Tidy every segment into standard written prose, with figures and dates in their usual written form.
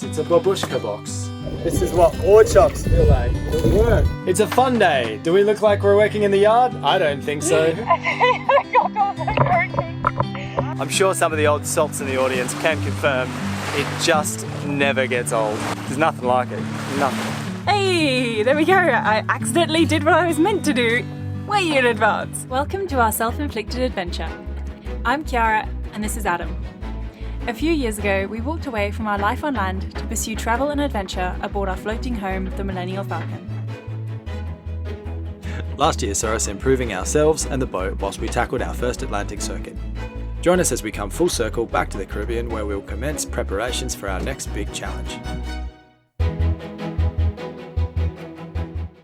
It's a babushka box. This is what ore chops feel like. It'll work. It's a fun day. Do we look like we're working in the yard? I don't think so. I'm sure some of the old salts in the audience can confirm it just never gets old. There's nothing like it. Nothing. Hey, there we go. I accidentally did what I was meant to do way in advance. Welcome to our self-inflicted adventure. I'm Kiara and this is Adam. A few years ago, we walked away from our life on land to pursue travel and adventure aboard our floating home, the Millennial Falcon. Last year saw us improving ourselves and the boat whilst we tackled our first Atlantic circuit. Join us as we come full circle back to the Caribbean, where we'll commence preparations for our next big challenge.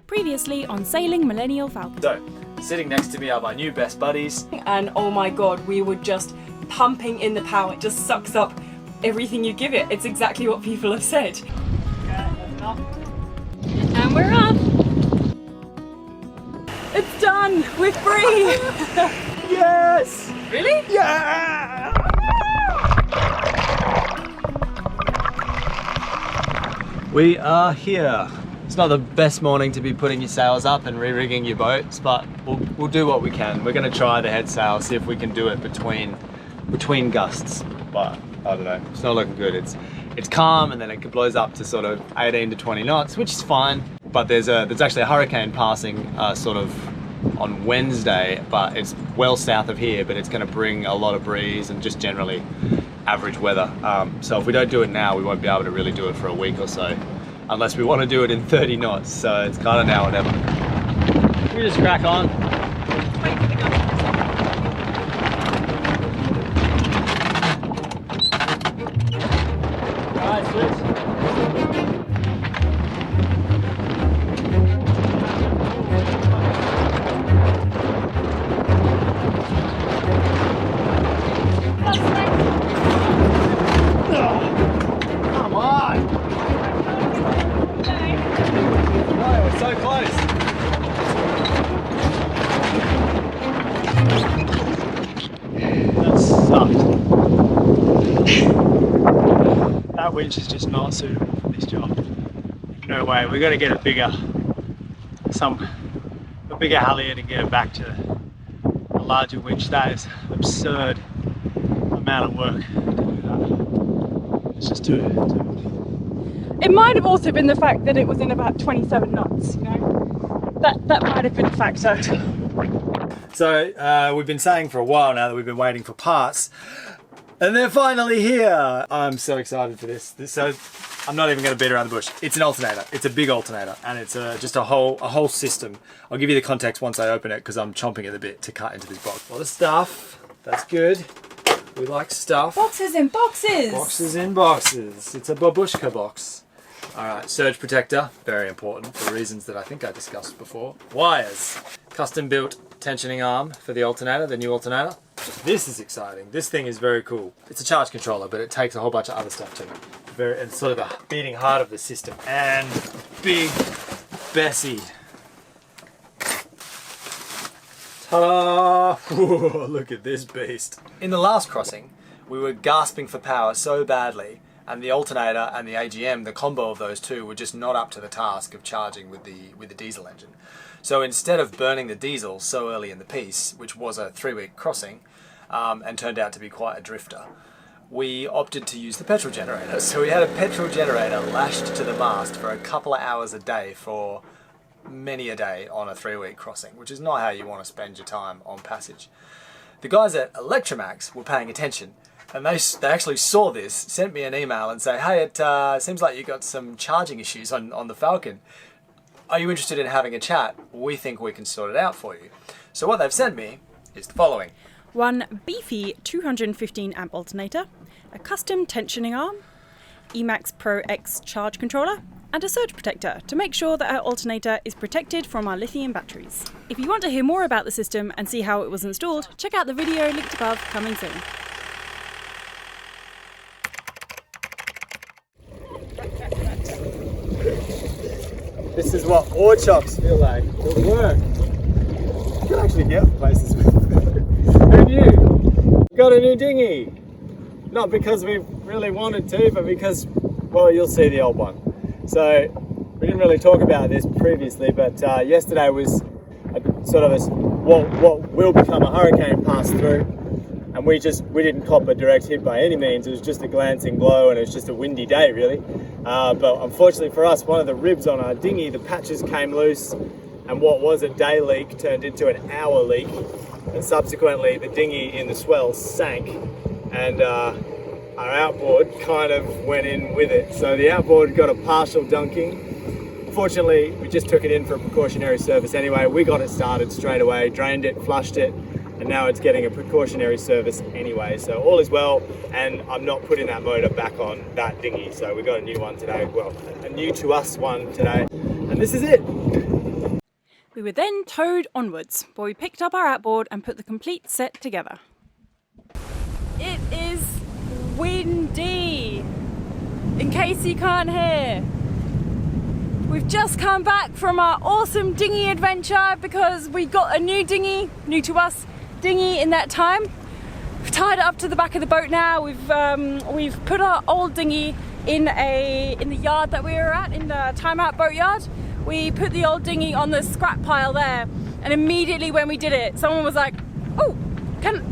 Previously on Sailing Millennial Falcon. So, sitting next to me are my new best buddies. And oh my god, we were just pumping in the power. It just sucks up everything you give it. It's exactly what people have said. And we're up! It's done! We're free! Yes! Really? Yeah! We are here. It's not the best morning to be putting your sails up and re-rigging your boats, but we'll do what we can. We're going to try the head sail, see if we can do it between gusts. But I don't know, it's not looking good. It's calm and then it blows up to sort of 18 to 20 knots, which is fine. But there's actually a hurricane passing sort of on Wednesday, but it's well south of here, but it's going to bring a lot of breeze and just generally average weather. So if we don't do it now, we won't be able to really do it for a week or so, unless we want to do it in 30 knots. So it's kind of now or never. We just crack on. Right, switch. Come on! No, we're so close. That sucked. That winch is just not suitable for this job. No way. We've got to get a bigger halyard and get it back to a larger winch. That is absurd amount of work to do that. It's just too. It might have also been the fact that it was in about 27 knots, you know? That might have been a factor. So we've been saying for a while now that we've been waiting for parts, and they're finally here. I'm so excited for this. So I'm not even going to beat around the bush. It's an alternator. It's a big alternator, and it's just a whole system. I'll give you the context once I open it because I'm chomping at the bit to cut into this box. A lot of stuff. That's good. We like stuff. Boxes in boxes! Boxes in boxes. It's a babushka box. Alright, surge protector, very important for reasons that I think I discussed before. Wires, custom built tensioning arm for the alternator, the new alternator. This is exciting. This thing is very cool. It's a charge controller, but it takes a whole bunch of other stuff too. It's sort of the beating heart of the system. And big Bessie. Ta-da! Whoa, look at this beast. In the last crossing, we were gasping for power so badly, and the alternator and the AGM, the combo of those two, were just not up to the task of charging with the diesel engine. So instead of burning the diesel so early in the piece, which was a 3-week crossing, and turned out to be quite a drifter, we opted to use the petrol generator. So we had a petrol generator lashed to the mast for a couple of hours a day for many a day on a 3-week crossing, which is not how you want to spend your time on passage. The guys at Electromax were paying attention, and they actually saw this, sent me an email and say, hey, it seems like you got some charging issues on the Falcon. Are you interested in having a chat? We think we can sort it out for you. So what they've sent me is the following. One beefy 215 amp alternator, a custom tensioning arm, Emax Pro X charge controller, and a surge protector to make sure that our alternator is protected from our lithium batteries. If you want to hear more about the system and see how it was installed, check out the video linked above, coming soon. This is what ore chops feel like. It'll work. You can actually get places with it. Who knew? Got a new dinghy. Not because we really wanted to, but because Well, you'll see the old one. So we didn't really talk about this previously, but yesterday was sort of what will become a hurricane passed through, and we didn't cop a direct hit by any means. It was just a glancing blow, and it was just a windy day, really. But unfortunately for us, one of the ribs on our dinghy, the patches came loose, and what was a day leak turned into an hour leak, and subsequently the dinghy in the swell sank, and our outboard kind of went in with it. So the outboard got a partial dunking. Fortunately, we just took it in for a precautionary service anyway. We got it started straight away, drained it, flushed it, and now it's getting a precautionary service anyway. So all is well, and I'm not putting that motor back on that dinghy. So we got a new one today, well, a new to us one today, and this is it. We were then towed onwards, where we picked up our outboard and put the complete set together. It is windy, in case you can't hear. We've just come back from our awesome dinghy adventure because we got a new dinghy, new to us dinghy in that time. We've tied it up to the back of the boat now. We've put our old dinghy in the yard that we were at, in the timeout boat yard. We put the old dinghy on the scrap pile there, and immediately when we did it, someone was like, "Oh, can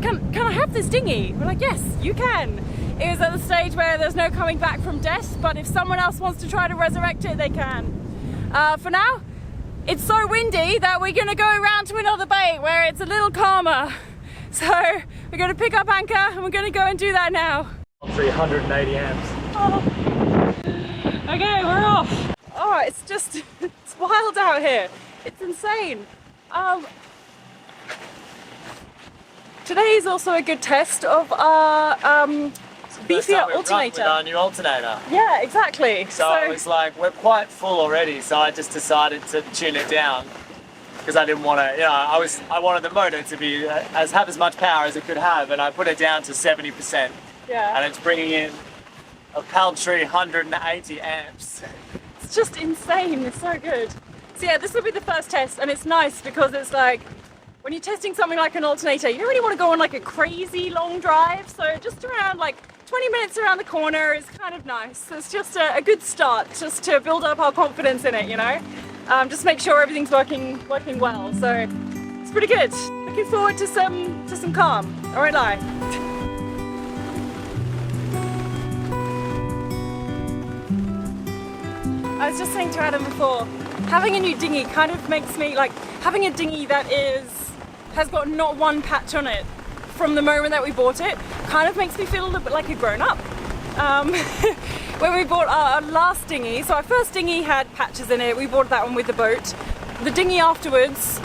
I have this dinghy?" We're like, "Yes, you can." It was at the stage where there's no coming back from death, but if someone else wants to try to resurrect it, they can. For now, it's so windy that we're gonna go around to another bay where it's a little calmer. So we're gonna pick up anchor and we're gonna go and do that now. 380 amps. Oh. Okay, we're off. Oh, it's just, it's wild out here. It's insane. Today is also a good test of our beefier alternator. With our new alternator. Yeah, exactly. So I was like, we're quite full already, so I just decided to tune it down because I didn't want to, I wanted the motor to be have as much power as it could have, and I put it down to 70%. Yeah. And it's bringing in a paltry 180 amps. It's just insane. It's so good. So yeah, this will be the first test, and it's nice because it's like, when you're testing something like an alternator, you don't really want to go on like a crazy long drive, so just around like 20 minutes around the corner is kind of nice. It's just a good start, just to build up our confidence in it, just make sure everything's working well. So it's pretty good. Looking forward to some calm. I won't lie. I was just saying to Adam before, having a new dinghy kind of makes me like having a dinghy that has got not one patch on it from the moment that we bought it, kind of makes me feel a little bit like a grown-up. When we bought our last dinghy, so our first dinghy had patches in it, we bought that one with the boat. The dinghy afterwards,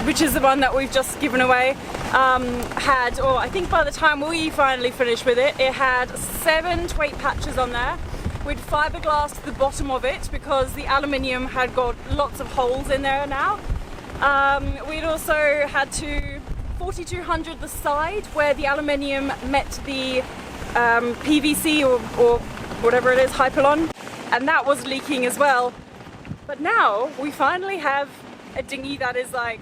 which is the one that we've just given away, I think by the time we finally finished with it, it had 7 to 8 patches on there. We'd fiberglassed the bottom of it because the aluminium had got lots of holes in there now. We'd also had to 4200 the side where the aluminium met the PVC or whatever it is, Hypalon, and that was leaking as well. But now we finally have a dinghy that is like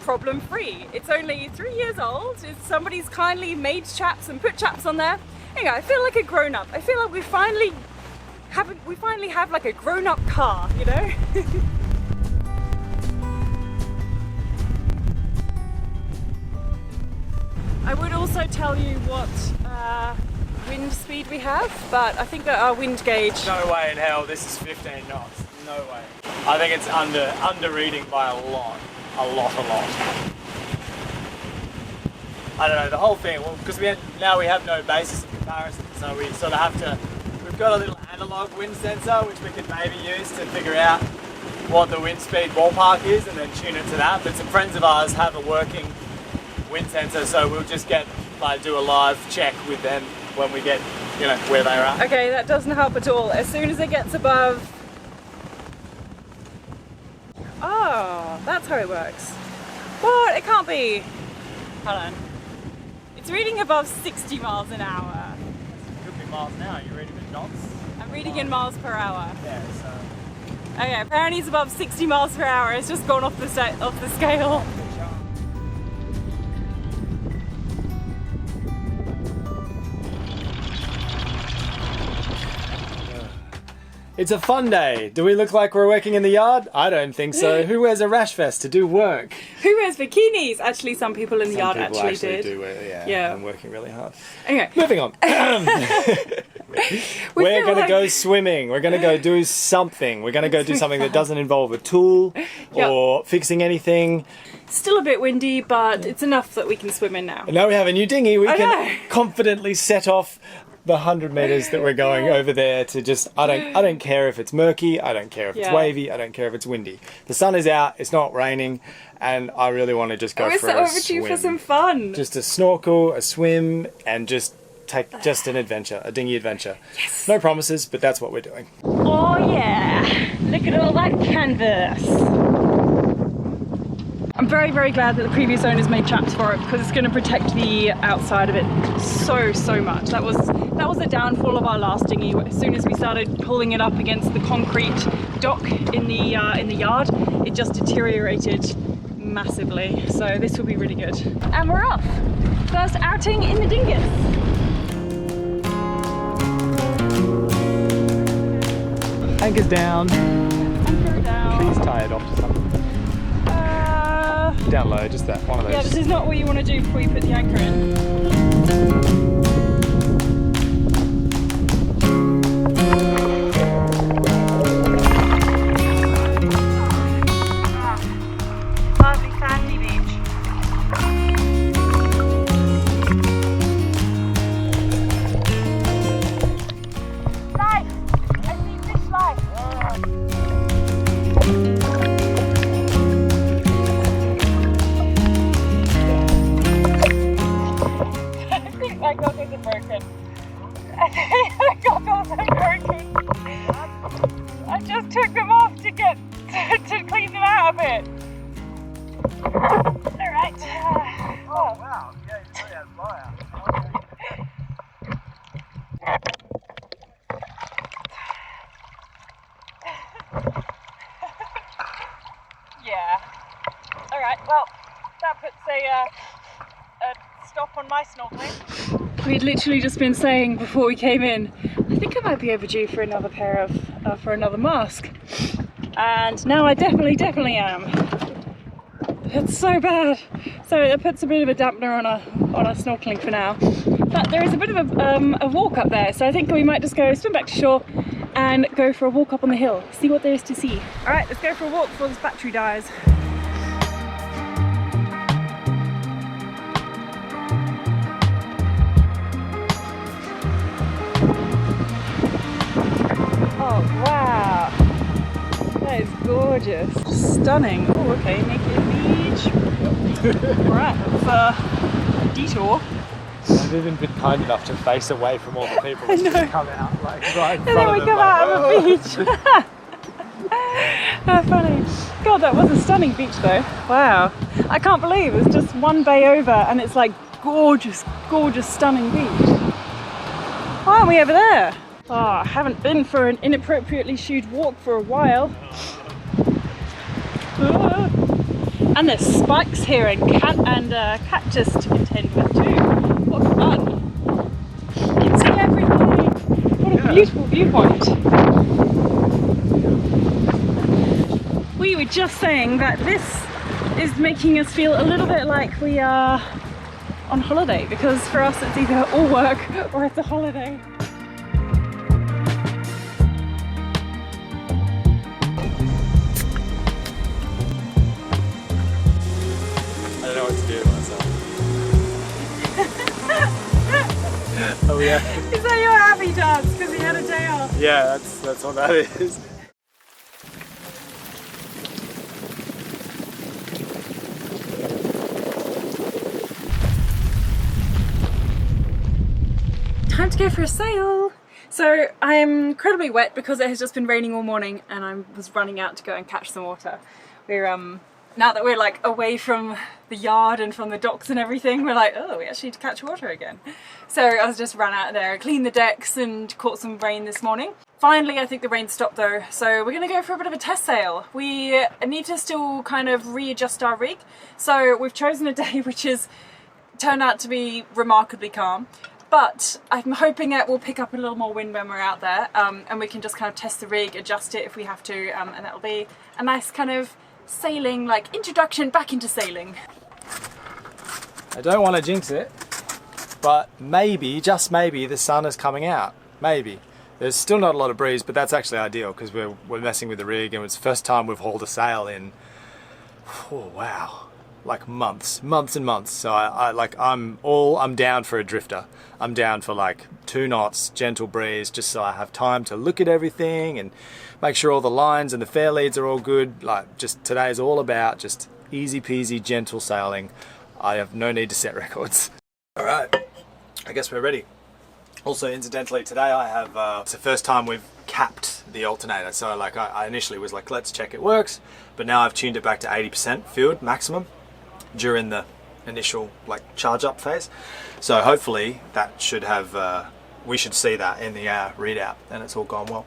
problem free. It's only 3 years old. Somebody's kindly made chaps and put chaps on there. Anyway, I feel like a grown-up. I feel like we finally have like a grown-up car, I would also tell you what wind speed we have, but I think that our wind gauge... No way in hell this is 15 knots. No way. I think it's under reading by a lot. A lot. I don't know, the whole thing, well, because now we have no basis of comparison, so we sort of we've got a little analog wind sensor which we can maybe use to figure out what the wind speed ballpark is and then tune it to that, but some friends of ours have a working wind sensor, so we'll just do a live check with them when we get, where they're at. Okay, that doesn't help at all. As soon as it gets above... Oh, that's how it works. What? It can't be. Hold on. It's reading above 60 miles an hour. It could be miles an hour. You're reading in knots? I'm reading in miles per hour. Yeah, so... Okay, apparently it's above 60 miles per hour. It's just gone off the scale. It's a fun day. Do we look like we're working in the yard? I don't think so. Who wears a rash vest to do work? Who wears bikinis? Actually, some people in the yard actually did. Do wear, yeah. I'm working really hard. Anyway. Moving on. We're going to go swimming. We're going to go do something. We're going to go do something that doesn't involve a tool or fixing anything. Still a bit windy, but it's enough that we can swim in now. And now we have a new dinghy. We can confidently set off the 100 meters that we're going over there to just, I don't care if it's murky, I don't care if it's wavy, I don't care if it's windy. The sun is out, it's not raining, and I really want to just go for a swim. We're so overdue for some fun. Just a snorkel, a swim, and just take an adventure, a dinghy adventure. Yes. No promises, but that's what we're doing. Oh yeah, look at all that canvas. I'm very, very glad that the previous owners made traps for it because it's going to protect the outside of it so much. That was the downfall of our last dinghy. As soon as we started pulling it up against the concrete dock in the yard, it just deteriorated massively. So this will be really good. And we're off. First outing in the dingus. Anchor's down. Anchor down. Please tie it off to something. Down low, just that, one of those. Yeah, this is not what you want to do before you put the anchor in. Lovely sandy beach. Life! I see fish life! My goggles are broken. I think my goggles are broken. I just took them off to clean them out a bit. Alright. Oh wow, yeah, you really had fire. Yeah. Alright, well, that puts a stop on my snorkeling. We'd literally just been saying before we came in, I think I might be overdue for another pair of, for another mask. And now I definitely am. It's so bad. So it puts a bit of a dampener on our snorkeling for now. But there is a bit of a walk up there, so I think we might just go swim back to shore and go for a walk up on the hill, see what there is to see. All right, let's go for a walk before this battery dies. Oh wow, that is gorgeous, stunning. Oh, okay, naked beach. Right, that's a detour. I've even been kind enough to face away from all the people to come out like right in front of them. And then we come out of a beach. How funny. God, that was a stunning beach though. Wow, I can't believe it's just one bay over and it's like gorgeous, gorgeous, stunning beach. Why aren't we over there? Oh, I haven't been for an inappropriately shoed walk for a while. And there's spikes here and cactus to contend with too. What fun! You can see everything. What a beautiful viewpoint. We were just saying that this is making us feel a little bit like we are on holiday, because for us it's either all work or it's a holiday. I don't know what to do to myself. Oh yeah. Is that your happy dance because he had a day off? Yeah, that's what that is. Time to go for a sail. So I am incredibly wet because it has just been raining all morning and I was running out to go and catch some water. We're now that we're like away from the yard and from the docks and everything, we're like, oh, we actually need to catch water again. So I was just ran out there, cleaned the decks and caught some rain this morning. Finally, I think the rain stopped though, so we're gonna go for a bit of a test sail. We need to still kind of readjust our rig. So we've chosen a day which has turned out to be remarkably calm. but I'm hoping it will pick up a little more wind when we're out there, and we can just kind of test the rig, adjust it if we have to, and that'll be a nice kind of sailing, like introduction back into sailing. I don't want to jinx it, but maybe, just maybe, the sun is coming out. Maybe. There's still not a lot of breeze, but that's actually ideal because we're messing with the rig, and it's the first time we've hauled a sail in, oh wow, like months and months. So I'm down for a drifter. I'm down for like 2 knots, gentle breeze, just so I have time to look at everything and make sure all the lines and the fair leads are all good. Like, just today's all about just easy peasy, gentle sailing. I have no need to set records. All right, I guess we're ready. Also, incidentally, today I have, it's the first time we've capped the alternator. So like I initially was like, let's check it works. But now I've tuned it back to 80% field maximum during the initial like charge up phase. So hopefully that should have, we should see that in the readout, and it's all gone well.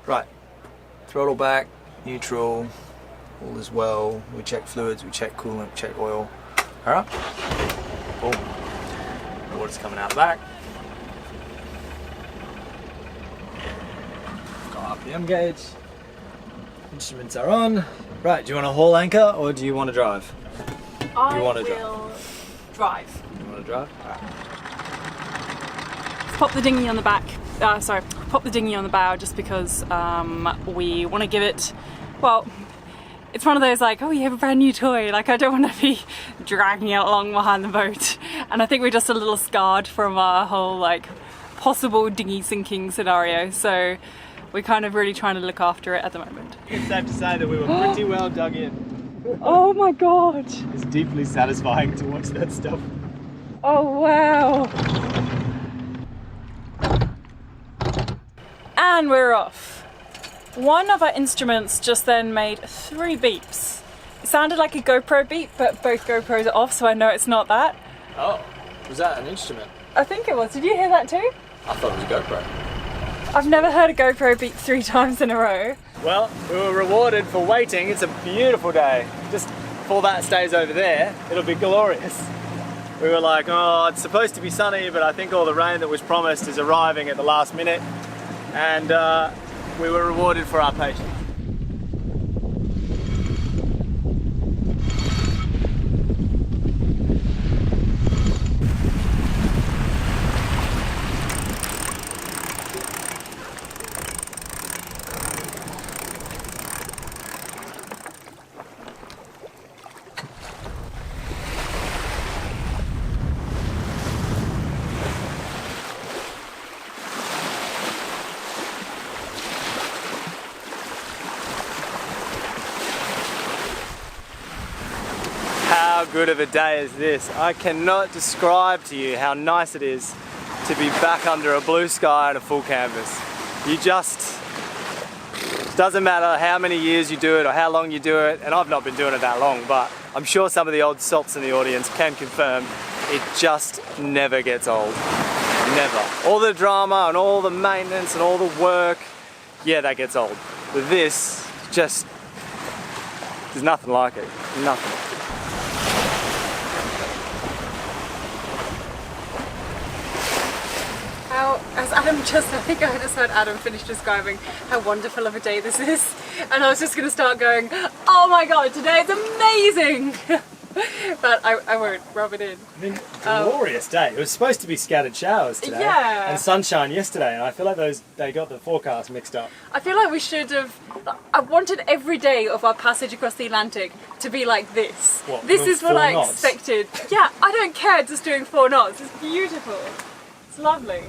Right, throttle back, neutral, all is well. We check fluids, we check coolant, we check oil. All right, boom. Water's coming out the back. Got RPM gauge. Instruments are on. Right, do you want to haul anchor or do you want to drive? I want to will drive. You want to drive? All right. Pop the dinghy on the back. Pop the dinghy on the bow just because we want to give it, well, it's one of those like, oh, you have a brand new toy. Like, I don't want to be dragging it along behind the boat. And I think we're just a little scarred from our whole like possible dinghy sinking scenario. So we're kind of really trying to look after it at the moment. It's safe to say that we were pretty well dug in. Oh my god! It's deeply satisfying to watch that stuff. Oh wow! And we're off. One of our instruments just then made 3 beeps. It sounded like a GoPro beep, but both GoPros are off, so I know it's not that. Oh, was that an instrument? I think it was. Did you hear that too? I thought it was a GoPro. I've never heard a GoPro beep 3 times in a row. Well, we were rewarded for waiting. It's a beautiful day. Just before that stays over there, it'll be glorious. We were like, oh, it's supposed to be sunny, but I think all the rain that was promised is arriving at the last minute. And we were rewarded for our patience. How good of a day is this? I cannot describe to you how nice it is to be back under a blue sky and a full canvas. You just, doesn't matter how many years you do it or how long you do it, and I've not been doing it that long, but I'm sure some of the old salts in the audience can confirm it just never gets old. Never. All the drama and all the maintenance and all the work, yeah, that gets old. But this, just, there's nothing like it. Nothing. As Adam I think I just heard Adam finish describing how wonderful of a day this is, and I was just going to start going, oh my god, today is amazing! But I won't rub it in. I mean, glorious day. It was supposed to be scattered showers today, yeah, and sunshine yesterday, and I feel like they got the forecast mixed up. I feel like we should have, I wanted every day of our passage across the Atlantic to be like this. What, this is what I 4 knots? expected. Yeah, I don't care just doing 4 knots, it's beautiful. It's lovely.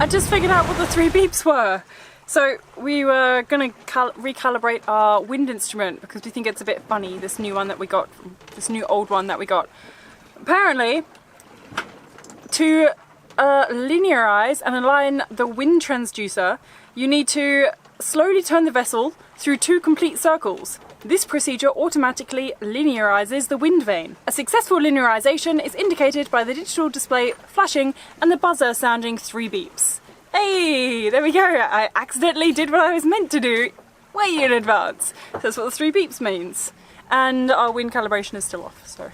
I just figured out what the 3 beeps were. So we were going to recalibrate our wind instrument because we think it's a bit funny, this new one that we got, this new old one that we got. Apparently, to linearize and align the wind transducer, you need to slowly turn the vessel through 2 complete circles. This procedure automatically linearizes the wind vane. A successful linearization is indicated by the digital display flashing and the buzzer sounding 3 beeps. Hey, there we go. I accidentally did what I was meant to do way in advance. So that's what the 3 beeps means. And our wind calibration is still off, so.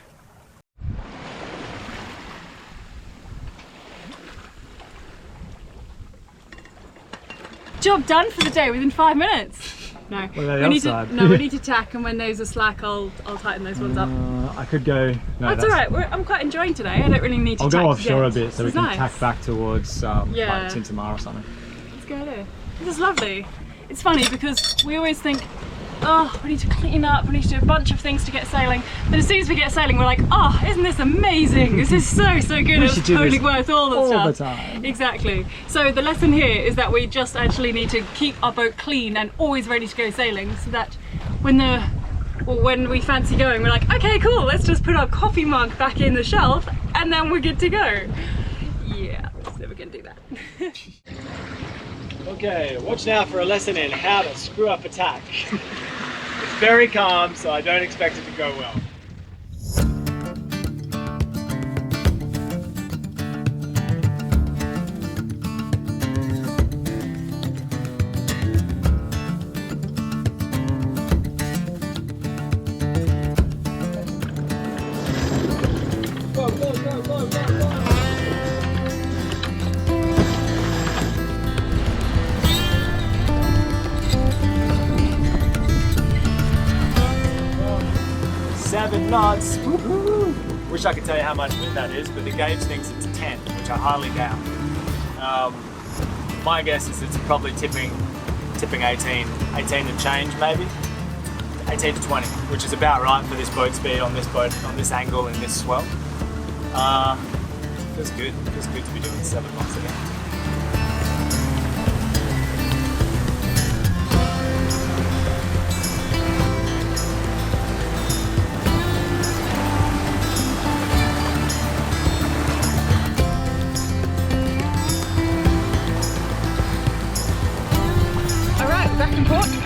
Job done for the day within 5 minutes. No, What about the we need outside? to. No, we need to tack, and when those are slack, I'll tighten those ones up. I could go. No, That's all right. I'm quite enjoying today. I don't really need to. I'll tack go offshore yet. a bit so we This can is nice. tack back towards like Yeah. Tintamar or something. Let's go there. This is lovely. It's funny because we always think, oh, we need to clean up, we need to do a bunch of things to get sailing. But as soon as we get sailing, we're like, oh, isn't this amazing? This is so good. We It's should do totally this worth all the all stuff. the time. Exactly. So the lesson here is that we just actually need to keep our boat clean and always ready to go sailing, so that when we fancy going, we're like, okay, cool, let's just put our coffee mug back in the shelf and then we're good to go. Yeah, so we're gonna do that. Okay, watch now for a lesson in how to screw up a tack. It's very calm, so I don't expect it to go well. Go, go, go, go, go, go! Seven knots. Woo-hoo. Wish I could tell you how much wind that is, but the gauge thinks it's 10, which I highly doubt. My guess is it's probably tipping 18 and change maybe. 18 to 20, which is about right for this boat speed on this boat, on this angle in this swell. Feels good. Feels good to be doing 7 knots again. All right, we're back in port.